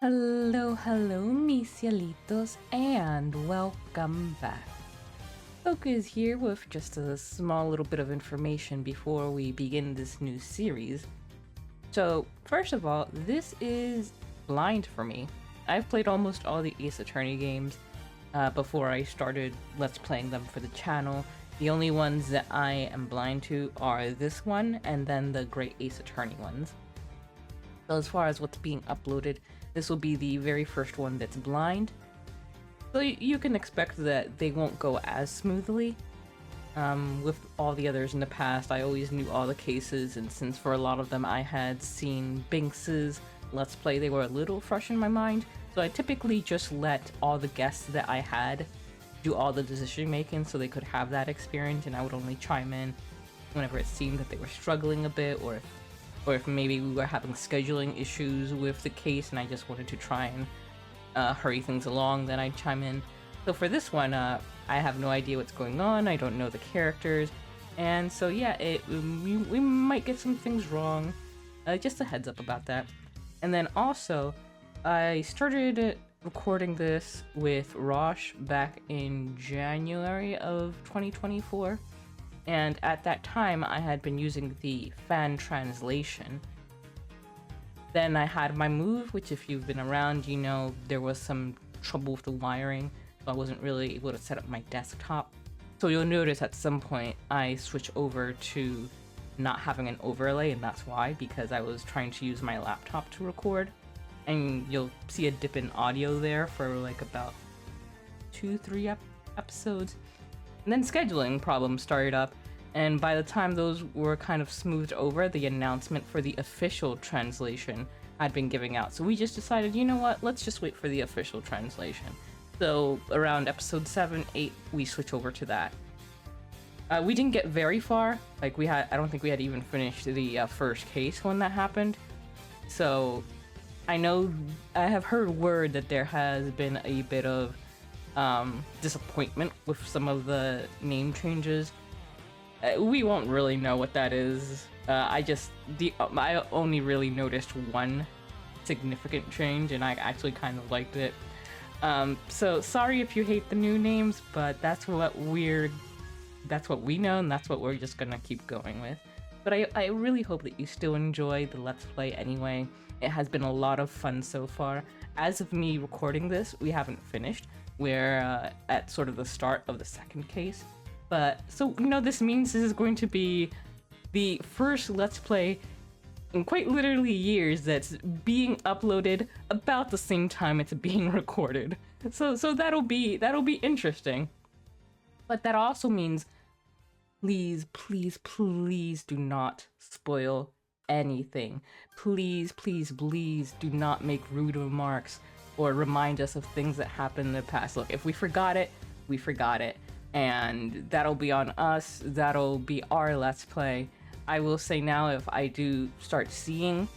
Hello, misialitos, and welcome back. Poku is here with just a small little bit of information before we begin this new series. So, first of all, this is blind for me. I've played almost all the Ace Attorney games before I started Let's Playing them for the channel. The only ones that I am blind to are this one and then the Great Ace Attorney ones. So as far as what's being uploaded, this will be the very first one that's blind. So you can expect that they won't go as smoothly. With all the others in the past, I always knew all the cases, and since for a lot of them I had seen Binks's Let's Play, they were a little fresh in my mind. So I typically just let all the guests that I had do all the decision making so they could have that experience, and I would only chime in whenever it seemed that they were struggling a bit, or if maybe we were having scheduling issues with the case and I just wanted to try and hurry things along, then I'd chime in. So for this one, I have no idea what's going on, I don't know the characters, and so yeah, we might get some things wrong. Just a heads up about that. And then also, I started recording this with Rosh back in January of 2024. And at that time, I had been using the fan translation. Then I had my move, which if you've been around, you know there was some trouble with the wiring, so I wasn't really able to set up my desktop. So you'll notice at some point I switch over to not having an overlay, and that's why, because I was trying to use my laptop to record. And you'll see a dip in audio there for like about 2-3 episodes. And then scheduling problems started up, and by the time those were kind of smoothed over, the announcement for the official translation had been giving out. So we just decided, you know what, let's just wait for the official translation. So around episode 7, 8, we switch over to that. We didn't get very far. Like I don't think we had even finished the first case when that happened. So I know I have heard word that there has been a bit of disappointment with some of the name changes. We won't really know what that is. I only really noticed one significant change, and I actually kind of liked it. So sorry if you hate the new names, but that's what we know, and that's what we're just gonna keep going with. But I really hope that you still enjoy the Let's Play anyway. It has been a lot of fun so far. As of me recording this, we haven't finished. We're at sort of the start of the second case. But, so, this means this is going to be the first Let's Play in quite literally years that's being uploaded about the same time it's being recorded. So that'll be interesting. But that also means please do not spoil anything. Please do not make rude remarks or remind us of things that happened in the past. Look, if we forgot it, we forgot it. And that'll be on us. That'll be our Let's Play. I will say now, if I do start seeing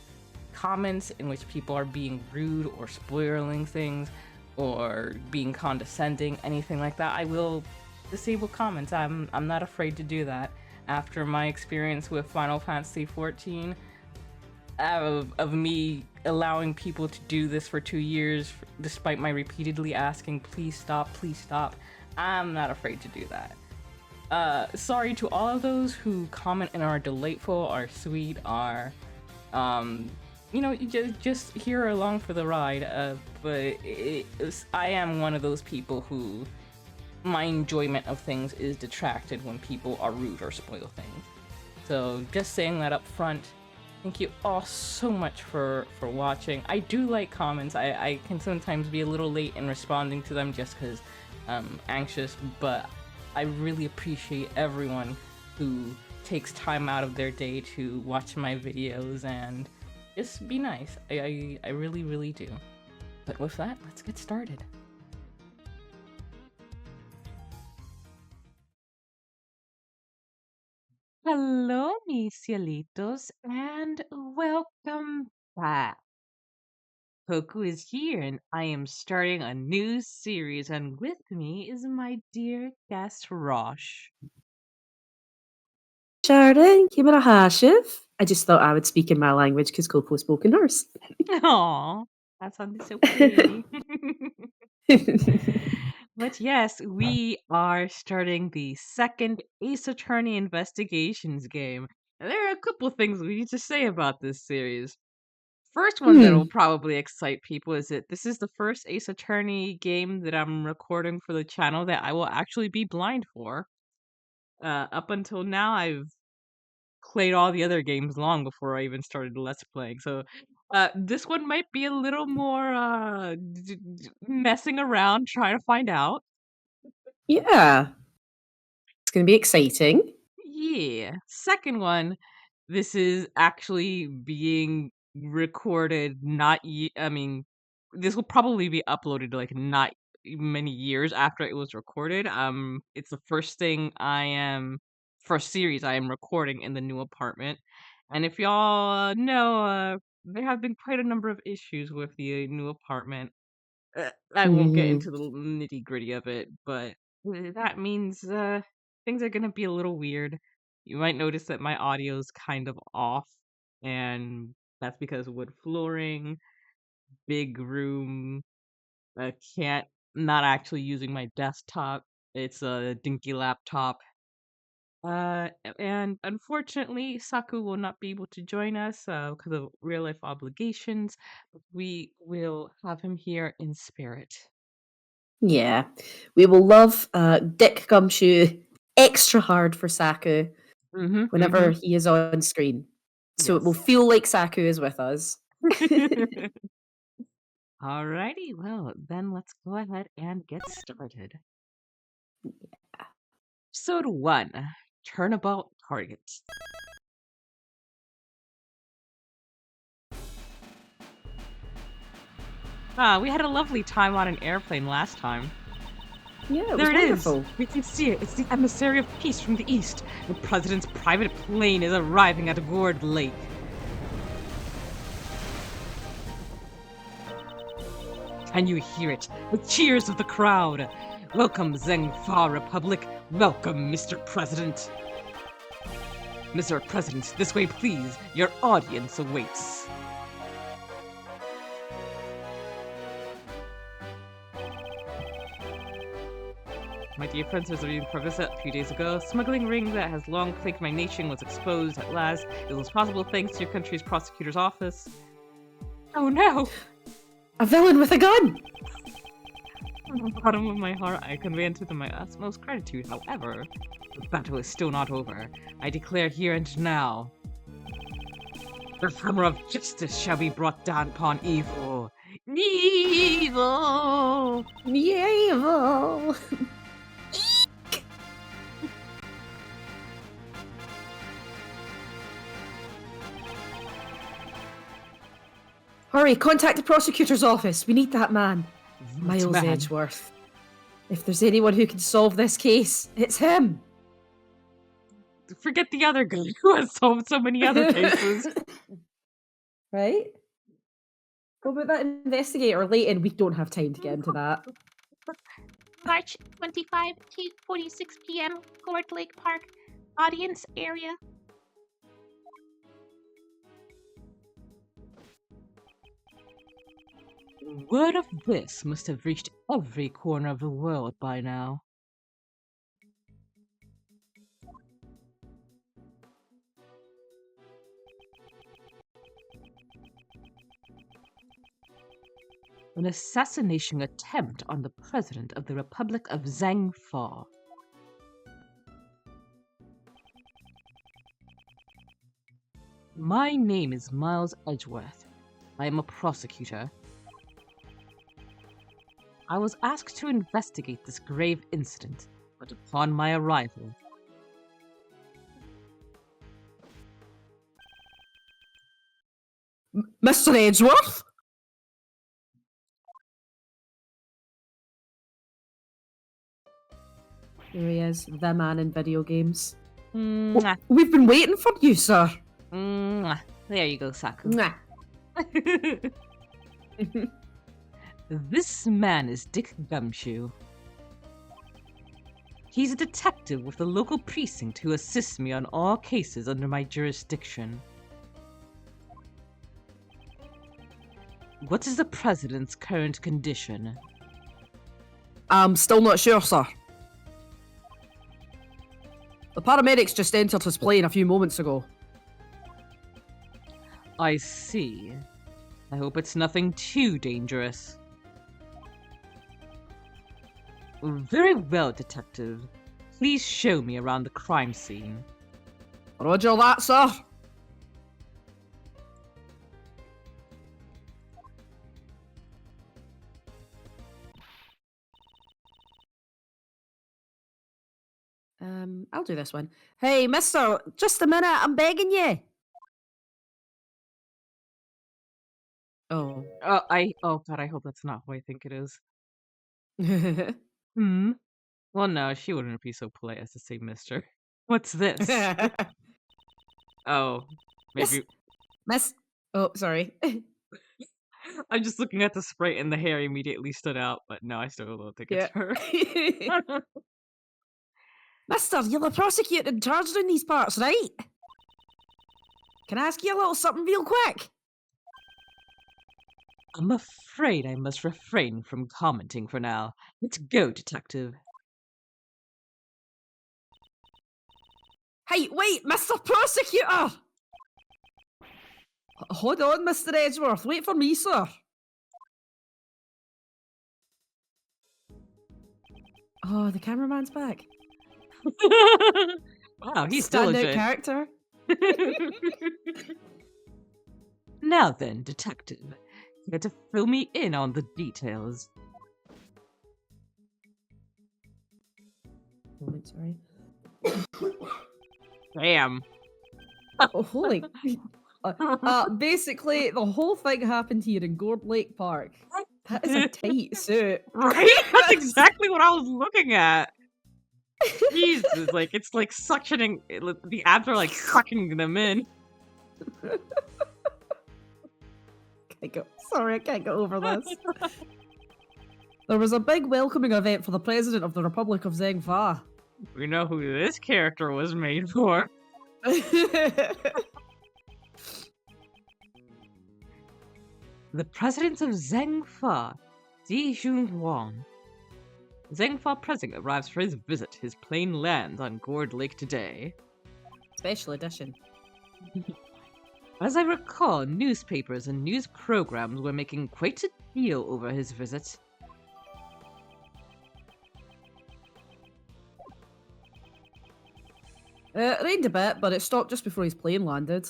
comments in which people are being rude or spoiling things or being condescending, anything like that, I will disable comments. I'm not afraid to do that. After my experience with Final Fantasy XIV, of me allowing people to do this for 2 years, despite my repeatedly asking, please stop, I'm not afraid to do that. Sorry to all of those who comment and are delightful, are sweet, are, just here along for the ride. But I am one of those people who my enjoyment of things is detracted when people are rude or spoil things. So just saying that up front. Thank you all so much for watching. I do like comments. I can sometimes be a little late in responding to them just because I'm anxious, but I really appreciate everyone who takes time out of their day to watch my videos and just be nice. I really do. But with that, let's get started. Hello, mis cielitos, and welcome back. Poku is here, and I am starting a new series, and with me is my dear guest, Rosh. Sharon, came a Hashiv. I just thought I would speak in my language because Coco spoke in hers. Aww. That sounded so pretty. But yes, we are starting the second Ace Attorney Investigations game. And there are a couple things we need to say about this series. First one that will Hmm. probably excite people is that this is the first Ace Attorney game that I'm recording for the channel that I will actually be blind for. Up until now, I've played all the other games long before I even started Let's Playing. So this one might be a little more messing around, trying to find out. Yeah. It's going to be exciting. Yeah. Second one, this is actually being recorded not I mean, this will probably be uploaded like not many years after it was recorded. It's the first series I am recording in the new apartment. And if y'all know, there have been quite a number of issues with the new apartment. I won't get Hmm. into the nitty-gritty of it, but that means things are gonna be a little weird. You might notice that my audio's kind of off, and that's because wood flooring, big room, I can't not actually using my desktop. It's a dinky laptop. And unfortunately, Saku will not be able to join us because of real life obligations. But we will have him here in spirit. Yeah. We will love Dick Gumshoe extra hard for Saku Mm-hmm. whenever Mm-hmm. he is on screen. So it will Yes. feel like Saku is with us. Alrighty, well, then let's go ahead and get started. Episode 1, Turnabout Targets. We had a lovely time on an airplane last time. Yeah, it was There it is! wonderful. We can see it. It's the emissary of peace from the east. The president's private plane is arriving at Gourd Lake. Can you hear it? The cheers of the crowd. Welcome, Zhengfa Republic. Welcome, Mr. President. Mr. President, this way please. Your audience awaits. My dear friends, there's a reading preface a few days ago. Smuggling ring that has long plagued my nation was exposed at last. It was possible thanks to your country's prosecutor's office. Oh no! A villain with a gun! From the bottom of my heart, I convey unto them my utmost gratitude. However, the battle is still not over. I declare here and now, the hammer of justice shall be brought down upon evil. Evil! Evil! Hurry, contact the prosecutor's office. We need that man. Miles Man. Edgeworth. If there's anyone who can solve this case, it's him. Forget the other guy who has solved so many other cases. Right? What about that investigator, Leighton? We don't have time to get into that. March 25 to 46 p.m. Gourd Lake Park. Audience area. Word of this must have reached every corner of the world by now. An assassination attempt on the President of the Republic of Zhangfa. My name is Miles Edgeworth. I am a prosecutor. I was asked to investigate this grave incident, but upon my arrival, Mr. Edgeworth? Here he is, the man in video games. Mwah. We've been waiting for you, sir. Mwah. There you go, Saku. Mwah. This man is Dick Gumshoe. He's a detective with the local precinct who assists me on all cases under my jurisdiction. What is the president's current condition? I'm still not sure, sir. The paramedics just entered his plane a few moments ago. I see. I hope it's nothing too dangerous. Very well, Detective. Please show me around the crime scene. Roger that, sir. I'll do this one. Hey, mister, just a minute, I'm begging you. Oh. Oh god, I hope that's not who I think it is. Hmm? Well, no, she wouldn't be so polite as to say mister. What's this? Oh, maybe... Miss... Oh, sorry. I'm just looking at the sprite and the hair immediately stood out, but no, I still don't think it's her. Mister, you're the prosecutor in charge in these parts, right? Can I ask you a little something real quick? I'm afraid I must refrain from commenting for now. Let's go, Detective. Hey, wait, Mr. Prosecutor! Hold on, Mr. Edgeworth. Wait for me, sir. Oh, the cameraman's back. Wow, he's still Standout legit. character. Now then, Detective, you got to fill me in on the details. Oh, sorry. Damn. Oh, holy. Basically, the whole thing happened here in Gourd Lake Park. That is a tight suit. Right? That's exactly what I was looking at. Jesus, like, it's like suctioning, the abs are like sucking them in. Sorry, I can't go over this. There was a big welcoming event for the President of the Republic of Zhengfa. We know who this character was made for. The President of Zhengfa, Di Junhuan. Zhengfa President arrives for his visit. His plane lands on Gourd Lake today. Special edition. As I recall, newspapers and news programs were making quite a deal over his visit. It rained a bit, but it stopped just before his plane landed.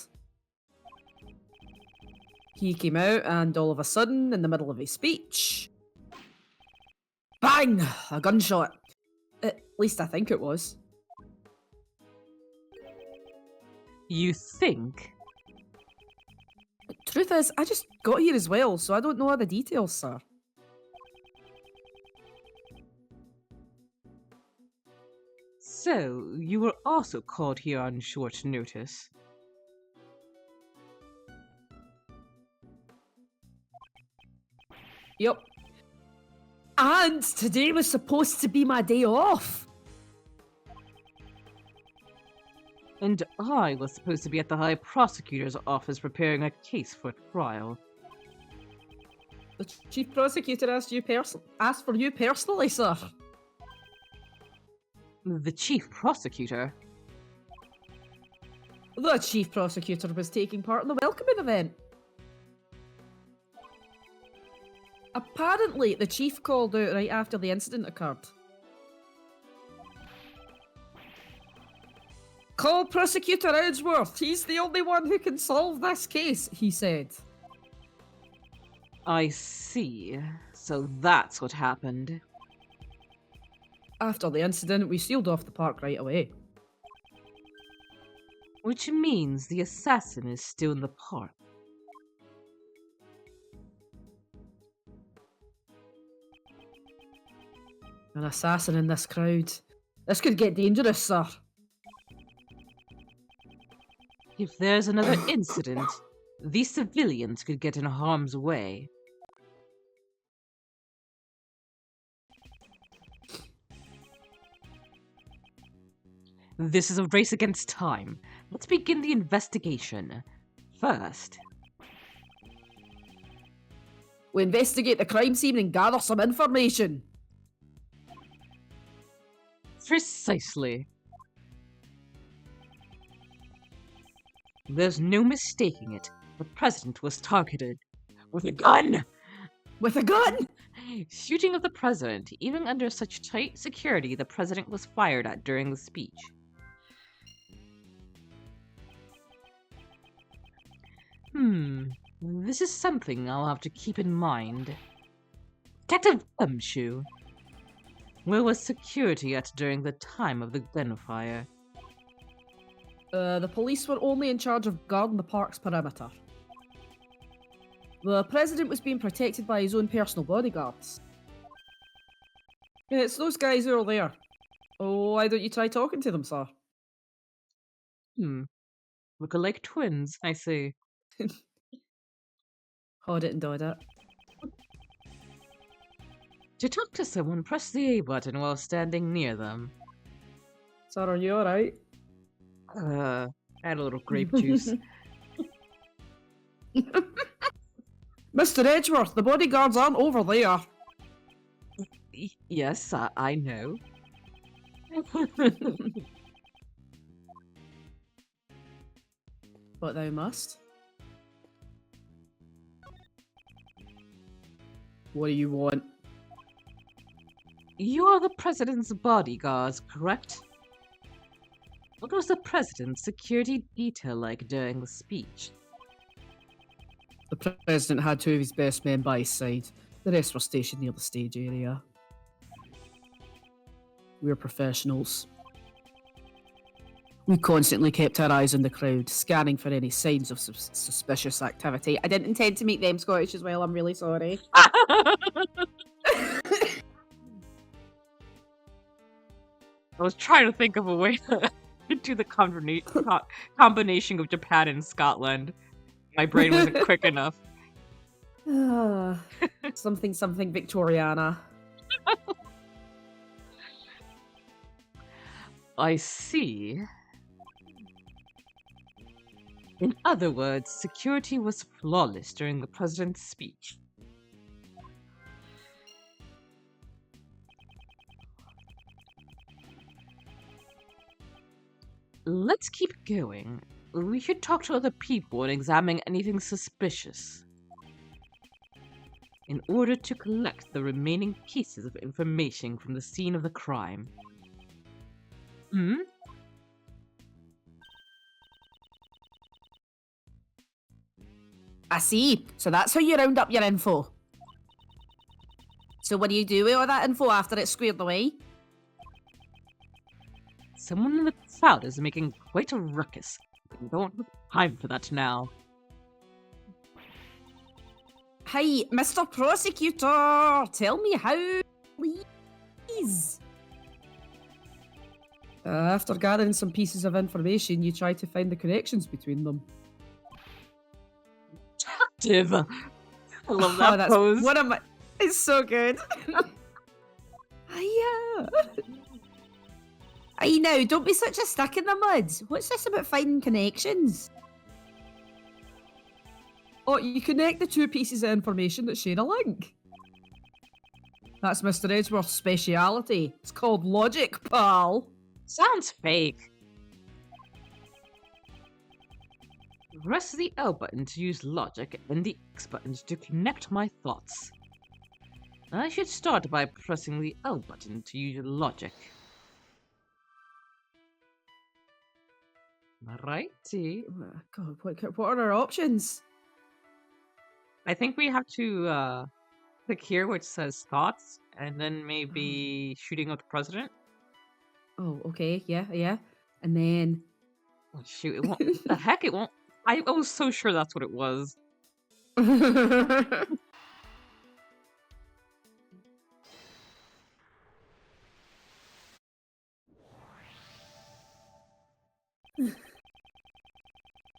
He came out, and all of a sudden, in the middle of his speech, bang! A gunshot. At least I think it was. You think? Truth is, I just got here as well, so I don't know all the details, sir. So, you were also called here on short notice. Yep. And today was supposed to be my day off. And I was supposed to be at the High Prosecutor's office preparing a case for trial. The Chief Prosecutor asked for you personally, sir. The Chief Prosecutor? The Chief Prosecutor was taking part in the welcoming event. Apparently, the Chief called out right after the incident occurred. Call Prosecutor Edgeworth. He's the only one who can solve this case, he said. I see. So that's what happened. After the incident, we sealed off the park right away. Which means the assassin is still in the park. An assassin in this crowd. This could get dangerous, sir. If there's another incident, these civilians could get in harm's way. This is a race against time. Let's begin the investigation. First, We investigate the crime scene and gather some information. Precisely. There's no mistaking it. The president was targeted with a gun. With a gun? Shooting of the president, even under such tight security, the president was fired at during the speech. This is something I'll have to keep in mind. Detective Gumshoe, where was security at during the time of the gunfire? The police were only in charge of guarding the park's perimeter. The president was being protected by his own personal bodyguards. It's those guys who are there. Oh, why don't you try talking to them, sir? Look-alike twins, I see. Hod it and dod it. To talk to someone, press the A button while standing near them. Sir, are you alright? Add a little grape juice. Mr. Edgeworth, the bodyguards aren't over there. Yes, I know. But thou must. What do you want? You are the president's bodyguards, correct? What was the president's security detail like during the speech? The president had two of his best men by his side. The rest were stationed near the stage area. We're professionals. We constantly kept our eyes on the crowd, scanning for any signs of suspicious activity. I didn't intend to make them Scottish as well, I'm really sorry. I was trying to think of a way to do the combination of Japan and Scotland. My brain wasn't quick enough. Something Victoriana. I see. In other words, security was flawless during the president's speech. Let's keep going. We should talk to other people and examine anything suspicious in order to collect the remaining pieces of information from the scene of the crime. I see. So that's how you round up your info. So what do you do with all that info after it's squared away? Someone in the crowd is making quite a ruckus. We don't have time for that now. Hey, Mr. Prosecutor, tell me how, please. After gathering some pieces of information, you try to find the connections between them. Detective! I love that pose. What am I? It's so good. Yeah. I know, don't be such a stick in the mud. What's this about finding connections? Oh, you connect the two pieces of information that share a link. That's Mr. Edgeworth's speciality. It's called logic, pal. Sounds fake. Press the L button to use logic and the X button to connect my thoughts. I should start by pressing the L button to use logic. Righty. God, what are our options? I think we have to click here which says thoughts, and then maybe shooting at the president. Oh, okay, yeah. And then... Oh, shoot, it won't. The heck, it won't. I was so sure that's what it was.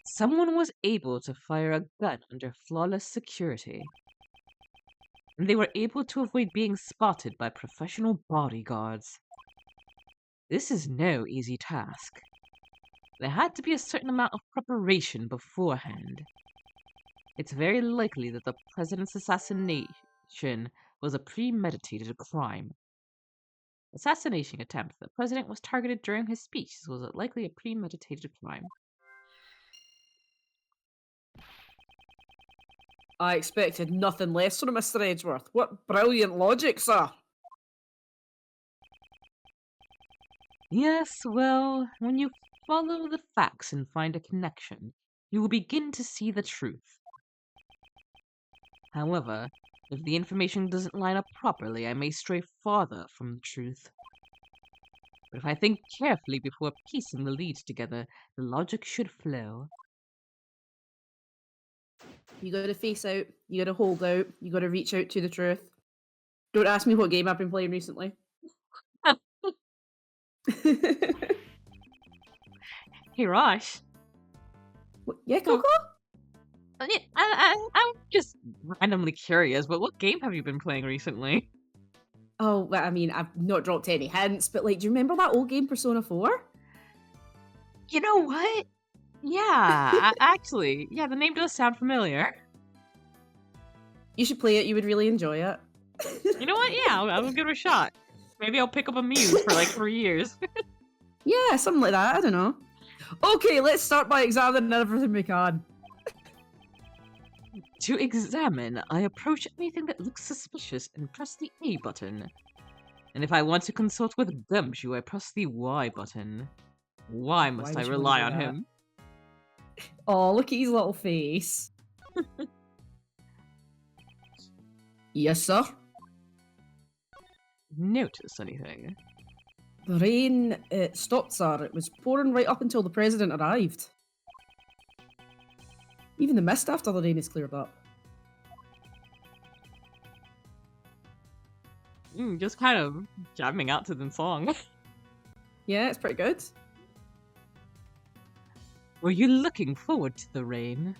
Someone was able to fire a gun under flawless security, and they were able to avoid being spotted by professional bodyguards. This is no easy task. There had to be a certain amount of preparation beforehand. It's very likely that the president's assassination was a premeditated crime. Assassination attempt. The president was targeted during his speech. Was it likely a premeditated crime? I expected nothing less from Mr. Edgeworth. What brilliant logic, sir. Yes, well, when you follow the facts and find a connection, you will begin to see the truth. However, if the information doesn't line up properly, I may stray farther from the truth. But if I think carefully before piecing the leads together, the logic should flow. You gotta face out, you gotta hold out, you gotta reach out to the truth. Don't ask me what game I've been playing recently. Hey, Rosh. Yeah, Coco? I'm just randomly curious, but what game have you been playing recently? Oh, well, I mean, I've not dropped any hints, but like, do you remember that old game Persona 4? You know what? Yeah, actually, yeah, the name does sound familiar. You should play it, you would really enjoy it. You know what? Yeah, I'll give it a shot. Maybe I'll pick up a Muse for like 3 years. Yeah, something like that, I don't know. Okay, let's start by examining everything we can. To examine, I approach anything that looks suspicious and press the A button. And if I want to consult with Gumshoe, I press the Y button. Why must I would you rely wanna on do that? him? Oh, look at his little face. Yes, sir. Notice anything? The rain, it stopped, sir. It was pouring right up until the president arrived. Even the mist after the rain is cleared up. Just kind of jamming out to the song. Yeah, it's pretty good. Were you looking forward to the rain?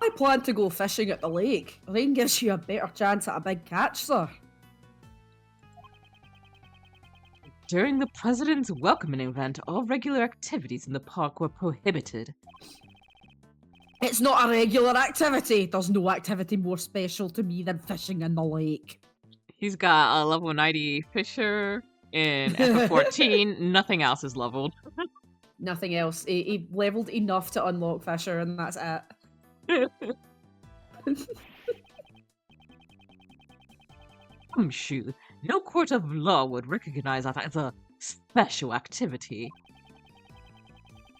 I plan to go fishing at the lake. Rain gives you a better chance at a big catch, sir. During the president's welcoming event, all regular activities in the park were prohibited. It's not a regular activity. There's no activity more special to me than fishing in the lake. He's got a level 90 Fisher in FF14. Nothing else is leveled. Nothing else. He leveled enough to unlock Fisher, and that's it. Shoot. No court of law would recognize that as a special activity.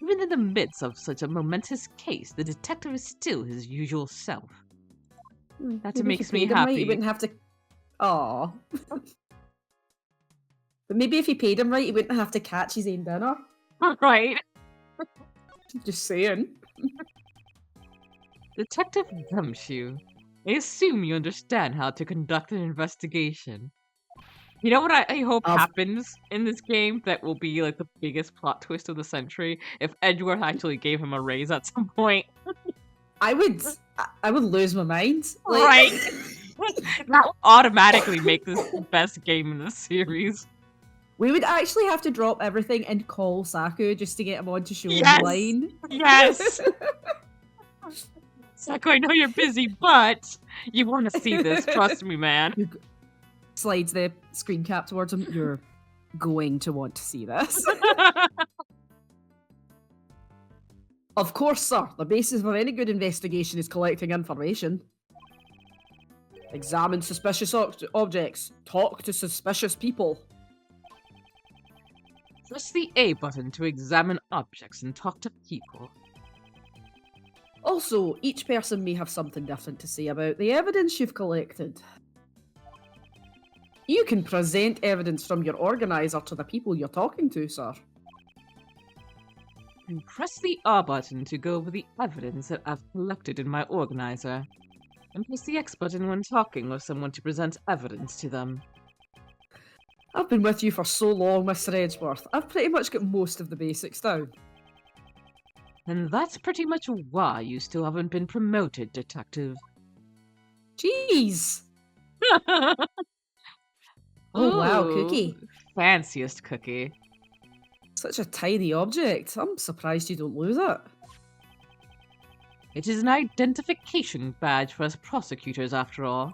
Even in the midst of such a momentous case, the detective is still his usual self. That Maybe if makes you me paid him right, happy. he wouldn't have to. Aw. But maybe if he paid him right, he wouldn't have to catch his own dinner. Right. Just saying. Detective Gumshoe, I assume you understand how to conduct an investigation. You know what I hope happens in this game that will be like the biggest plot twist of the century? If Edgeworth actually gave him a raise at some point. I would lose my mind. Like, Right. That will automatically make this the best game in the series. We would actually have to drop everything and call Saku just to get him on to show him Yes! the line. Yes! Sako, I know you're busy, but you want to see this. Trust me, man. Slides the screen cap towards him. You're going to want to see this. Of course, sir. The basis of any good investigation is collecting information. Examine suspicious objects. Talk to suspicious people. Press the A button to examine objects and talk to people. Also, each person may have something different to say about the evidence you've collected. You can present evidence from your organizer to the people you're talking to, sir. And press the R button to go over the evidence that I've collected in my organizer. And press the X button when talking with someone to present evidence to them. I've been with you for so long, Mr. Edgeworth. I've pretty much got most of the basics down. And that's pretty much why you still haven't been promoted, Detective. Jeez! Oh wow, cookie. Fanciest cookie. Such a tiny object. I'm surprised you don't lose it. It is an identification badge for us prosecutors, after all.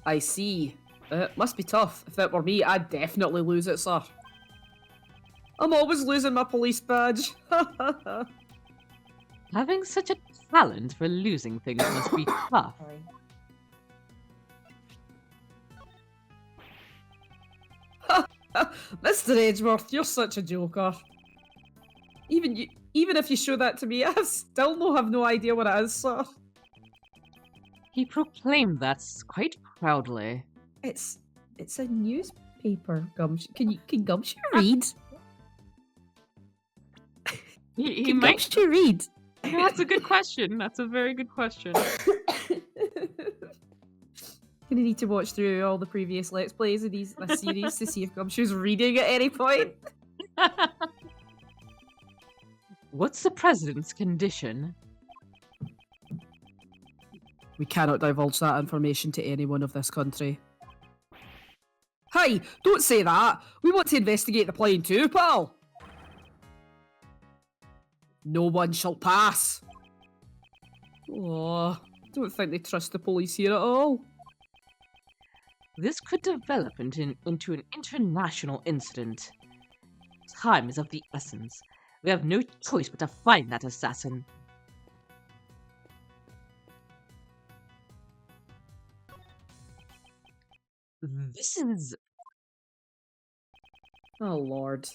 I see. It must be tough. If it were me, I'd definitely lose it, sir. I'm always losing my police badge. Having such a talent for losing things must be tough. Mr. Edgeworth, you're such a joker. Even if you show that to me, I still have no idea what it is, sir. He proclaimed that quite proudly. It's a newspaper, Gumshoe. Can Gumshoe read? He Can might. Gumshoe read? That's a good question. That's a very good question. Gonna need to watch through all the previous Let's Plays of this series to see if Gumshoe's reading at any point. What's the president's condition? We cannot divulge that information to anyone of this country. Hey, don't say that! We want to investigate the plane too, pal! No one shall pass! Oh, don't think they trust the police here at all. This could develop into an international incident. Time is of the essence. We have no choice but to find that assassin. This is... Oh, Lord.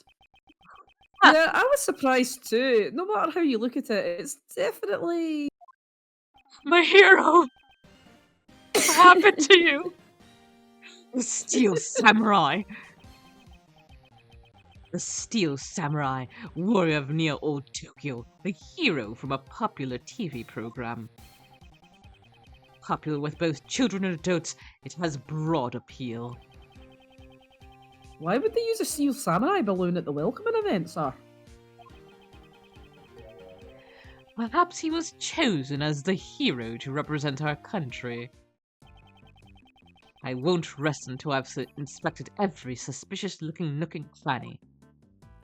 Yeah, I was surprised too. No matter how you look at it, it's definitely... my hero! What happened to you? The Steel Samurai! The Steel Samurai, warrior of near old Tokyo, the hero from a popular TV program. Popular with both children and adults, it has broad appeal. Why would they use a Steel Samurai balloon at the welcoming event, sir? Perhaps he was chosen as the hero to represent our country. I won't rest until I've inspected every suspicious-looking nook and cranny.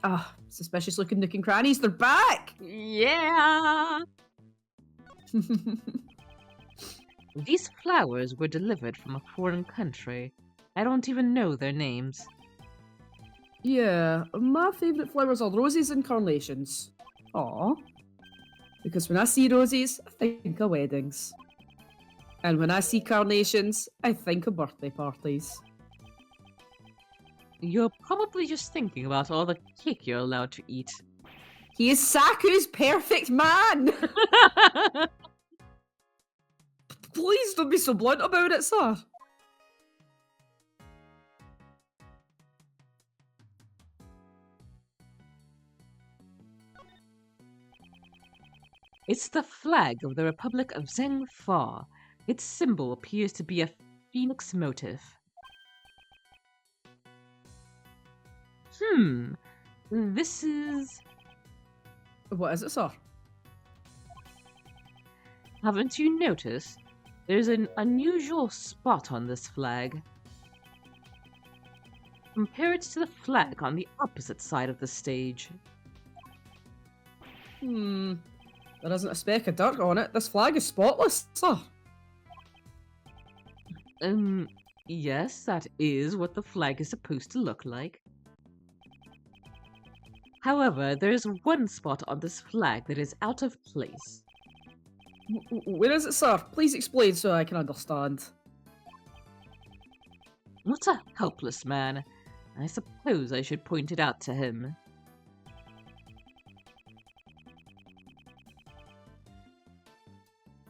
Ah, suspicious-looking nook and crannies, they're back! Yeah! These flowers were delivered from a foreign country. I don't even know their names. Yeah, my favourite flowers are roses and carnations. Aw. Because when I see roses, I think of weddings. And when I see carnations, I think of birthday parties. You're probably just thinking about all the cake you're allowed to eat. He is Saku's perfect man! Please don't be so blunt about it, sir. It's the flag of the Republic of Zhengfa. Its symbol appears to be a phoenix motif. This is... What is it, sir? Haven't you noticed? There's an unusual spot on this flag. Compare it to the flag on the opposite side of the stage. There isn't a speck of dirt on it. This flag is spotless, sir. Yes, that is what the flag is supposed to look like. However, there is one spot on this flag that is out of place. Where is it, sir? Please explain so I can understand. What a helpless man. I suppose I should point it out to him.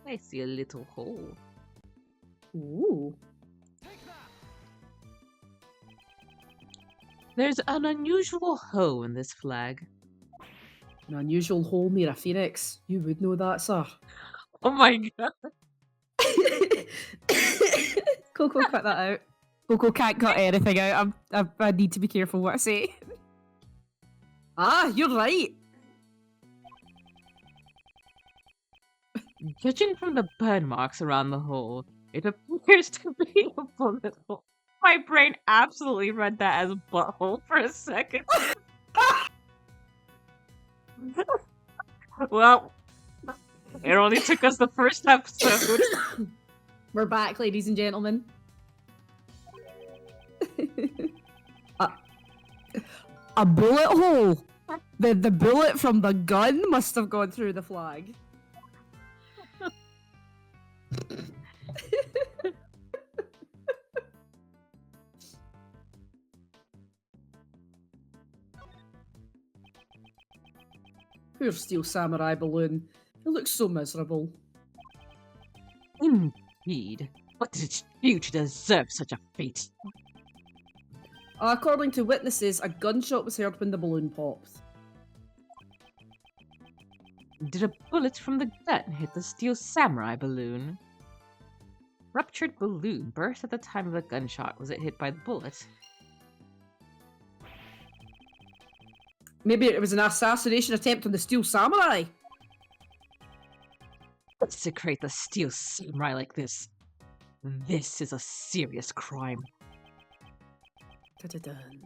I see a little hole. Ooh. There's an unusual hole in this flag. An unusual hole near a phoenix. You would know that, sir. Oh my god. Coco, cut that out. Coco can't cut anything out. I need to be careful what I say. Ah, you're right. Judging from the burn marks around the hole, it appears to be a bullet hole. My brain absolutely read that as butthole for a second. Well, It only took us the first episode. We're back, ladies and gentlemen. A bullet hole. The bullet from the gun must have gone through the flag. Poor Steel Samurai Balloon. It looks so miserable. Indeed. What did it do to deserve such a fate? According to witnesses, a gunshot was heard when the balloon popped. Did a bullet from the gun hit the Steel Samurai Balloon? Ruptured balloon burst at the time of the gunshot. Was it hit by the bullet? Maybe it was an assassination attempt on the Steel Samurai. Desecrate the Steel Samurai like this. This is a serious crime. Da-da-dun.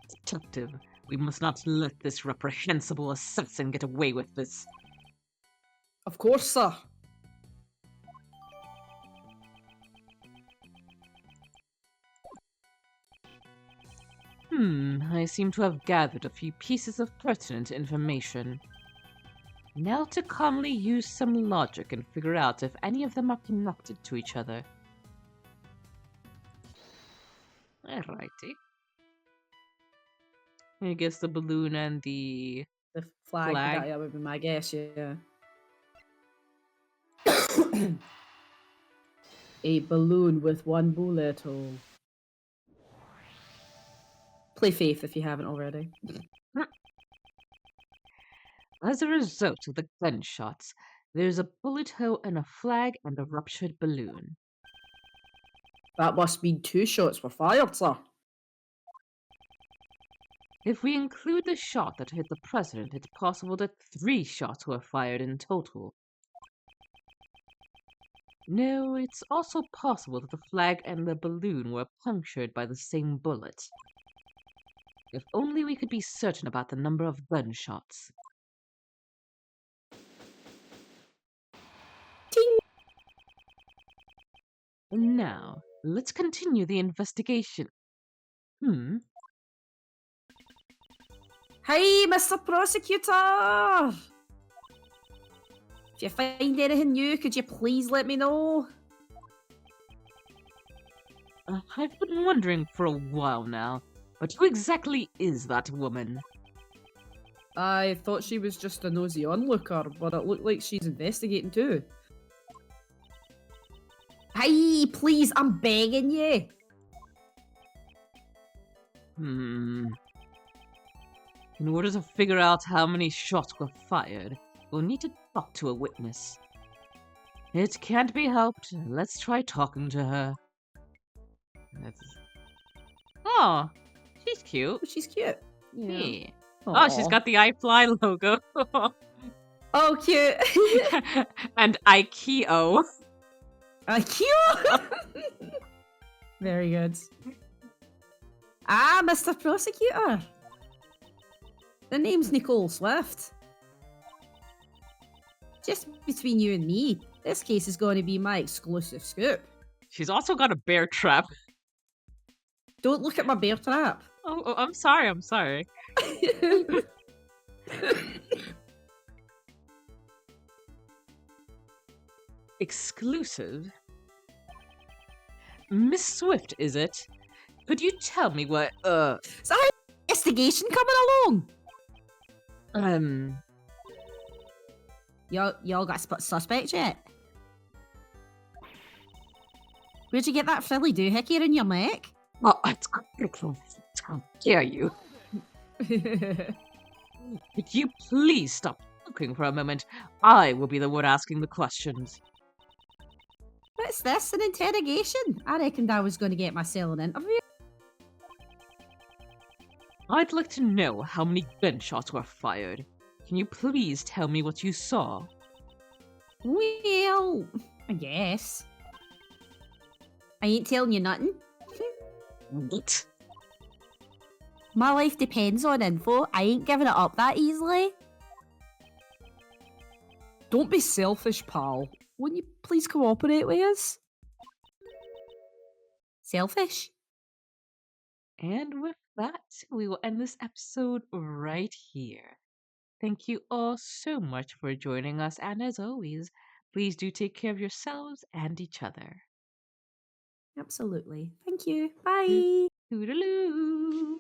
Detective, we must not let this reprehensible assassin get away with this. Of course, sir. I seem to have gathered a few pieces of pertinent information. Now to calmly use some logic and figure out if any of them are connected to each other. Alrighty. I guess the balloon and the The flag. Flag. That would be my guess, yeah. A balloon with one bullet hole. Play Faith if you haven't already. As a result of the gunshots, there's a bullet hole and a flag and a ruptured balloon. That must mean 2 shots were fired, sir. If we include the shot that hit the president, it's possible that 3 shots were fired in total. No, it's also possible that the flag and the balloon were punctured by the same bullet. If only we could be certain about the number of gunshots. Ting! Now, let's continue the investigation. Hey, Mr. Prosecutor! If you find anything new, could you please let me know? I've been wondering for a while now, but who exactly is that woman? I thought she was just a nosy onlooker, but it looked like she's investigating too. Hey, please, I'm begging you. In order to figure out how many shots were fired, we'll need to talk to a witness. It can't be helped. Let's try talking to her. Oh, she's cute. Oh, she's cute. Yeah. Oh, she's got the iFly logo. Oh, cute. And Ikeo. Cute. Very good. Ah, Mr. Prosecutor. The name's Nicole Swift. Just between you and me, this case is going to be my exclusive scoop. She's also got a bear trap. Don't look at my bear trap. Oh, I'm sorry. Exclusive? Miss Swift, is it? Could you tell me what, So how's the investigation coming along? Y'all got suspects yet? Where'd you get that frilly doohickey in your neck? Oh, it's critical. How dare you? Could you please stop talking for a moment? I will be the one asking the questions. What's this, an interrogation? I reckoned I was going to get myself an interview. I'd like to know how many gunshots were fired. Can you please tell me what you saw? Well, I guess. I ain't telling you nothing. What? My life depends on info. I ain't giving it up that easily. Don't be selfish, pal. Won't you please cooperate with us? Selfish? And with that, we will end this episode right here. Thank you all so much for joining us, and as always, please do take care of yourselves and each other. Absolutely. Thank you. Bye. Toodaloo!